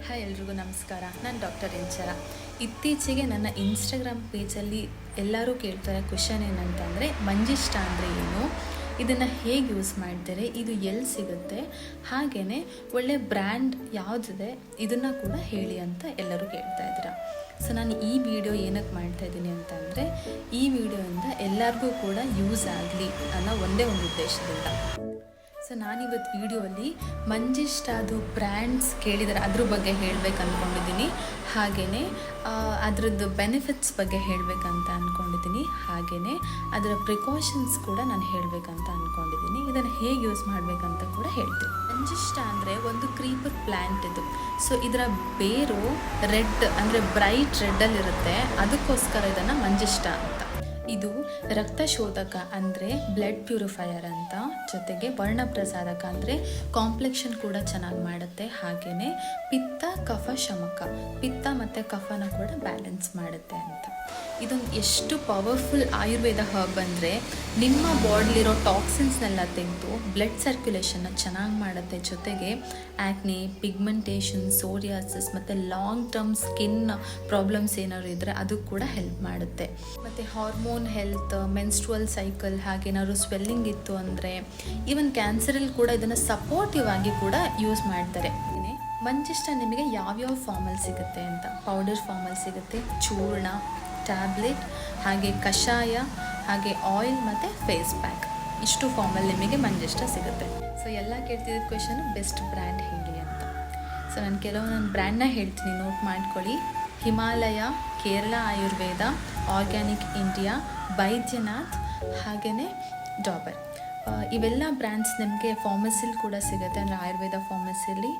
Hi ಎಲ್ರಿಗೂ ನಮಸ್ಕಾರ. ನಾನು ಡಾಕ್ಟರ್ ಇಂಚರ. ಇತ್ತೀಚೆಗೆ ನನ್ನ ಇನ್ಸ್ಟಾಗ್ರಾಮ್ ಪೇಜಲ್ಲಿ ಎಲ್ಲರೂ ಕೇಳ್ತಾರೆ ಕ್ವೆಶನ್ ಏನಂತಂದರೆ, ಮಂಜಿಷ್ಟ ಅಂದರೆ ಏನು, ಇದನ್ನು ಹೇಗೆ ಯೂಸ್ ಮಾಡ್ತಾರೆ, ಇದು ಎಲ್ಲಿ ಸಿಗುತ್ತೆ, ಹಾಗೆಯೇ ಒಳ್ಳೆ ಬ್ರ್ಯಾಂಡ್ ಯಾವುದಿದೆ ಇದನ್ನು ಕೂಡ ಹೇಳಿ ಅಂತ ಎಲ್ಲರೂ ಕೇಳ್ತಾ ಇದ್ದೀರಾ. ಸೊ ನಾನು ಈ ವಿಡಿಯೋ ಏನಕ್ಕೆ ಮಾಡ್ತಾಯಿದ್ದೀನಿ ಅಂತಂದರೆ, ಈ ವಿಡಿಯೋಯಿಂದ ಎಲ್ಲರಿಗೂ ಕೂಡ ಯೂಸ್ ಆಗಲಿ ಅನ್ನೋ ಒಂದೇ ಒಂದು ಉದ್ದೇಶದಿಂದ. ಸೊ ನಾನಿವತ್ತು ವಿಡಿಯೋಲ್ಲಿ ಮಂಜಿಷ್ಟಾದು ಬ್ರ್ಯಾಂಡ್ಸ್ ಕೇಳಿದರೆ ಅದ್ರ ಬಗ್ಗೆ ಹೇಳಬೇಕು ಅಂದ್ಕೊಂಡಿದ್ದೀನಿ. ಹಾಗೆಯೇ ಅದರದ್ದು ಬೆನಿಫಿಟ್ಸ್ ಬಗ್ಗೆ ಹೇಳಬೇಕಂತ ಅಂದ್ಕೊಂಡಿದ್ದೀನಿ. ಹಾಗೆಯೇ ಅದರ ಪ್ರಿಕಾಷನ್ಸ್ ಕೂಡ ನಾನು ಹೇಳಬೇಕಂತ ಅಂದ್ಕೊಂಡಿದ್ದೀನಿ. ಇದನ್ನು ಹೇಗೆ ಯೂಸ್ ಮಾಡಬೇಕಂತ ಕೂಡ ಹೇಳ್ತೀನಿ. ಮಂಜಿಷ್ಟ ಅಂದರೆ ಒಂದು ಕ್ರೀಪರ್ ಪ್ಲ್ಯಾಂಟ್ ಇದು. ಸೊ ಇದರ ಬೇರು ರೆಡ್ ಅಂದರೆ ಬ್ರೈಟ್ ರೆಡ್ಡಲ್ಲಿರುತ್ತೆ, ಅದಕ್ಕೋಸ್ಕರ ಇದನ್ನು ಮಂಜಿಷ್ಟ ಅಂತ. ಇದು ರಕ್ತಶೋಧಕ ಅಂದರೆ ಬ್ಲಡ್ ಪ್ಯೂರಿಫೈಯರ್ ಅಂತ, ಜೊತೆಗೆ ವರ್ಣಪ್ರಸಾದಕ ಅಂದರೆ ಕಾಂಪ್ಲೆಕ್ಷನ್ ಕೂಡ ಚೆನ್ನಾಗಿ ಮಾಡುತ್ತೆ. ಹಾಗೆಯೇ ಪಿತ್ತ ಕಫ ಶಮಕ, ಪಿತ್ತ ಮತ್ತು ಕಫನ ಕೂಡ ಬ್ಯಾಲೆನ್ಸ್ ಮಾಡುತ್ತೆ ಅಂತ. ಇದೊಂದು ಎಷ್ಟು ಪವರ್ಫುಲ್ ಆಯುರ್ವೇದ ಹರ್ಬ್ ಅಂದರೆ, ನಿಮ್ಮ ಬಾಡಿಲಿರೋ ಟಾಕ್ಸಿನ್ಸ್ನೆಲ್ಲ ತೆಗೆದು ಬ್ಲಡ್ ಸರ್ಕ್ಯುಲೇಷನ್ನ ಚೆನ್ನಾಗಿ ಮಾಡುತ್ತೆ. ಜೊತೆಗೆ ಆ್ಯಕ್ನೆ, ಪಿಗ್ಮೆಂಟೇಷನ್, ಸೋರಿಯಾಸಿಸ್ ಮತ್ತು ಲಾಂಗ್ ಟರ್ಮ್ ಸ್ಕಿನ್ ಪ್ರಾಬ್ಲಮ್ಸ್ ಏನಾದ್ರು ಇದ್ದರೆ ಅದು ಕೂಡ ಹೆಲ್ಪ್ ಮಾಡುತ್ತೆ. ಮತ್ತು ಹಾರ್ಮೋನ್ ಹೆಲ್ತ್, ಮೆನ್ಸ್ಟ್ರುವಲ್ ಸೈಕಲ್, ಹಾಗೇನಾದ್ರು ಸ್ವೆಲ್ಲಿಂಗ್ ಇತ್ತು ಅಂದರೆ, ಈವನ್ ಕ್ಯಾನ್ಸರಲ್ಲಿ ಕೂಡ ಇದನ್ನು ಸಪೋರ್ಟಿವ್ ಆಗಿ ಕೂಡ ಯೂಸ್ ಮಾಡ್ತಾರೆ. ಮಂಜಿಷ್ಟ ನಿಮಗೆ ಯಾವ್ಯಾವ ಫಾರ್ಮಲ್ಲಿ ಸಿಗುತ್ತೆ ಅಂತ, ಪೌಡರ್ ಫಾರ್ಮಲ್ಲಿ ಸಿಗುತ್ತೆ, ಚೂರ್ಣ, ಟ್ಯಾಬ್ಲೆಟ್, ಹಾಗೆ ಕಷಾಯ, ಹಾಗೆ ಆಯಿಲ್ ಮತ್ತು ಫೇಸ್ ಪ್ಯಾಕ್, ಇಷ್ಟು ಫಾರ್ಮಲ್ಲಿ ನಿಮಗೆ ಮಂಜಿಷ್ಟ ಸಿಗುತ್ತೆ. ಸೊ ಎಲ್ಲ ಕೇಳ್ತಿದ್ದ ಕ್ವೆಶನು ಬೆಸ್ಟ್ ಬ್ರ್ಯಾಂಡ್ ಹೇಳಿ ಅಂತ. ಸೊ ನಾನು ಕೆಲವೊಂದು ಬ್ರ್ಯಾಂಡ್ನ ಹೇಳ್ತೀನಿ, ನೋಟ್ ಮಾಡ್ಕೊಳ್ಳಿ. ಹಿಮಾಲಯ, ಕೇರಳ ಆಯುರ್ವೇದ, ಆರ್ಗ್ಯಾನಿಕ್ ಇಂಡಿಯಾ, ಬೈದ್ಯನಾಥ್, ಹಾಗೆಯೇ ಡಾಬರ್. ಇವೆಲ್ಲ ಬ್ರ್ಯಾಂಡ್ಸ್ ನಿಮಗೆ ಫಾರ್ಮಸಿಲಿ ಕೂಡ ಸಿಗುತ್ತೆ, ಅಂದರೆ ಆಯುರ್ವೇದ ಫಾರ್ಮಸಿಲಿ.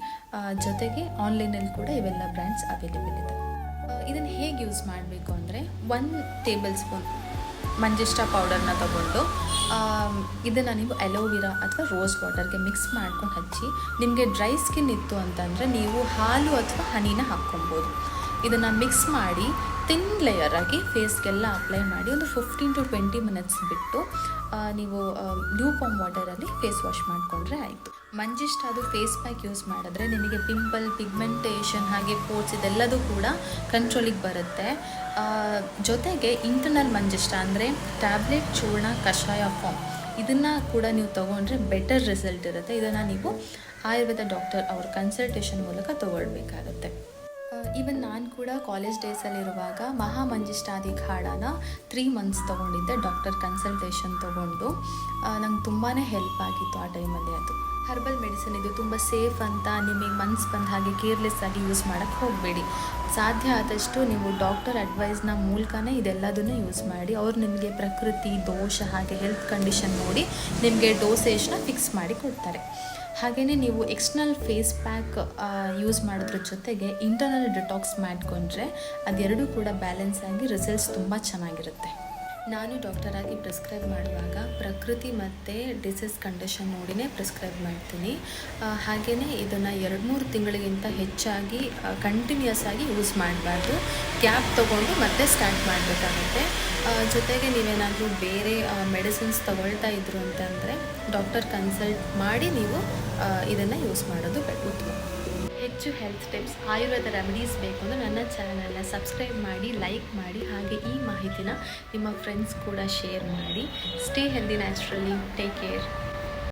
ಜೊತೆಗೆ ಆನ್ಲೈನಲ್ಲಿ ಕೂಡ ಇವೆಲ್ಲ ಬ್ರ್ಯಾಂಡ್ಸ್ ಅವೈಲೇಬಲ್ ಇದೆ. ಇದನ್ನು ಹೇಗೆ ಯೂಸ್ ಮಾಡಬೇಕು ಅಂದರೆ, 1 ಟೇಬಲ್ ಸ್ಪೂನ್ ಮಂಜಿಷ್ಟ ಪೌಡರ್ನ ತಗೊಂಡು ಇದನ್ನು ನೀವು ಅಲೋವಿರಾ ಅಥವಾ ರೋಸ್ ವಾಟರ್ಗೆ ಮಿಕ್ಸ್ ಮಾಡ್ಕೊಂಡು ಹಚ್ಚಿ. ನಿಮಗೆ ಡ್ರೈ ಸ್ಕಿನ್ ಇತ್ತು ಅಂತಂದರೆ ನೀವು ಹಾಲು ಅಥವಾ ಹನಿನ ಹಾಕ್ಕೊಬೋದು. ಇದನ್ನು ಮಿಕ್ಸ್ ಮಾಡಿ ಥಿನ್ ಲೇಯರಾಗಿ ಫೇಸ್ಗೆಲ್ಲ ಅಪ್ಲೈ ಮಾಡಿ ಒಂದು 15 to 20 ಮಿನಿಟ್ಸ್ ಬಿಟ್ಟು ನೀವು ಲ್ಯೂಪಾರ್ಮ್ ವಾಟರಲ್ಲಿ ಫೇಸ್ ವಾಶ್ ಮಾಡಿಕೊಂಡ್ರೆ ಆಯಿತು. ಮಂಜಿಷ್ಟ ಅದು ಫೇಸ್ ಪ್ಯಾಕ್ ಯೂಸ್ ಮಾಡಿದ್ರೆ ನಿಮಗೆ ಪಿಂಪಲ್, ಪಿಗ್ಮೆಂಟೇಷನ್, ಹಾಗೆ ಪೋರ್ಸ್ ಇದೆಲ್ಲದೂ ಕೂಡ ಕಂಟ್ರೋಲಿಗೆ ಬರುತ್ತೆ. ಜೊತೆಗೆ ಇಂಟರ್ನಲ್ ಮಂಜಿಷ್ಟ ಅಂದರೆ ಟ್ಯಾಬ್ಲೆಟ್, ಚೂರ್ಣ, ಕಷಾಯ ಫಾರ್ಮ್, ಇದನ್ನು ಕೂಡ ನೀವು ತೊಗೊಂಡ್ರೆ ಬೆಟರ್ ರಿಸಲ್ಟ್ ಇರುತ್ತೆ. ಇದನ್ನು ನೀವು ಆಯುರ್ವೇದ ಡಾಕ್ಟರ್ ಅವ್ರ ಕನ್ಸಲ್ಟೇಷನ್ ಮೂಲಕ ತೊಗೊಳ್ಬೇಕಾಗತ್ತೆ. ಈವನ್ ನಾನು ಕೂಡ ಕಾಲೇಜ್ ಡೇಸಲ್ಲಿರುವಾಗ ಮಹಾಮಂಜಿಷ್ಟಾದಿ ಖಾಡನ 3 months ತೊಗೊಂಡಿದ್ದೆ, ಡಾಕ್ಟರ್ ಕನ್ಸಲ್ಟೇಷನ್ ತೊಗೊಂಡು. ನಂಗೆ ತುಂಬಾ ಹೆಲ್ಪ್ ಆಗಿತ್ತು ಆ ಟೈಮಲ್ಲಿ. ಅದು ಹರ್ಬಲ್ ಮೆಡಿಸಿನ್, ಇದು ತುಂಬ ಸೇಫ್ ಅಂತ ನಿಮಗೆ ಮನ್ಸು ಬಂದ ಹಾಗೆ ಕೇರ್ಲೆಸ್ ಆಗಿ ಯೂಸ್ ಮಾಡೋಕ್ಕೆ ಹೋಗಬೇಡಿ. ಸಾಧ್ಯ ಆದಷ್ಟು ನೀವು ಡಾಕ್ಟರ್ ಅಡ್ವೈಸ್ನ ಮೂಲಕನೇ ಇದೆಲ್ಲದನ್ನು ಯೂಸ್ ಮಾಡಿ. ಅವ್ರು ನಿಮಗೆ ಪ್ರಕೃತಿ, ದೋಷ, ಹಾಗೆ ಹೆಲ್ತ್ ಕಂಡೀಷನ್ ನೋಡಿ ನಿಮಗೆ ಡೋಸೇಜ್ನ ಫಿಕ್ಸ್ ಮಾಡಿ ಕೊಡ್ತಾರೆ. ಹಾಗೆಯೇ ನೀವು ಎಕ್ಸ್ಟರ್ನಲ್ ಫೇಸ್ ಪ್ಯಾಕ್ ಯೂಸ್ ಮಾಡೋದ್ರ ಜೊತೆಗೆ ಇಂಟರ್ನಲ್ ಡಿಟಾಕ್ಸ್ ಮಾಡಿಕೊಂಡ್ರೆ ಅದೆರಡೂ ಕೂಡ ಬ್ಯಾಲೆನ್ಸ್ ಆಗಿ ರಿಸಲ್ಟ್ಸ್ ತುಂಬ ಚೆನ್ನಾಗಿರುತ್ತೆ. ನಾನು ಡಾಕ್ಟರಾಗಿ ಪ್ರಿಸ್ಕ್ರೈಬ್ ಮಾಡುವಾಗ ಪ್ರಕೃತಿ ಮತ್ತು ಡಿಸೀಸ್ ಕಂಡೀಷನ್ ನೋಡಿನೇ ಪ್ರಿಸ್ಕ್ರೈಬ್ ಮಾಡ್ತೀನಿ. ಹಾಗೆಯೇ ಇದನ್ನು 2-3 ತಿಂಗಳಿಗಿಂತ ಹೆಚ್ಚಾಗಿ ಕಂಟಿನ್ಯೂಸ್ ಆಗಿ ಯೂಸ್ ಮಾಡಬಾರ್ದು. ಗ್ಯಾಪ್ ತೊಗೊಂಡು ಮತ್ತೆ ಸ್ಟಾರ್ಟ್ ಮಾಡಬೇಕಾಗುತ್ತೆ. ಜೊತೆಗೆ ನೀವೇನಾದರೂ ಬೇರೆ ಮೆಡಿಸಿನ್ಸ್ ತೊಗೊಳ್ತಾ ಇದ್ರು ಅಂತಂದರೆ ಡಾಕ್ಟರ್ ಕನ್ಸಲ್ಟ್ ಮಾಡಿ ನೀವು ಇದನ್ನು ಯೂಸ್ ಮಾಡೋದು ಉತ್ತಮ. ಹೆಚ್ಚು ಹೆಲ್ತ್ ಟಿಪ್ಸ್, ಆಯುರ್ವೇದ ರೆಮಿಡೀಸ್ ಬೇಕು ಅಂದರೆ ನನ್ನ ಚಾನಲ್ನ ಸಬ್ಸ್ಕ್ರೈಬ್ ಮಾಡಿ, ಲೈಕ್ ಮಾಡಿ, ಹಾಗೆ ಈ ಮಾಹಿತಿನ ನಿಮ್ಮ ಫ್ರೆಂಡ್ಸ್ ಕೂಡ ಶೇರ್ ಮಾಡಿ. Stay healthy naturally. Take care.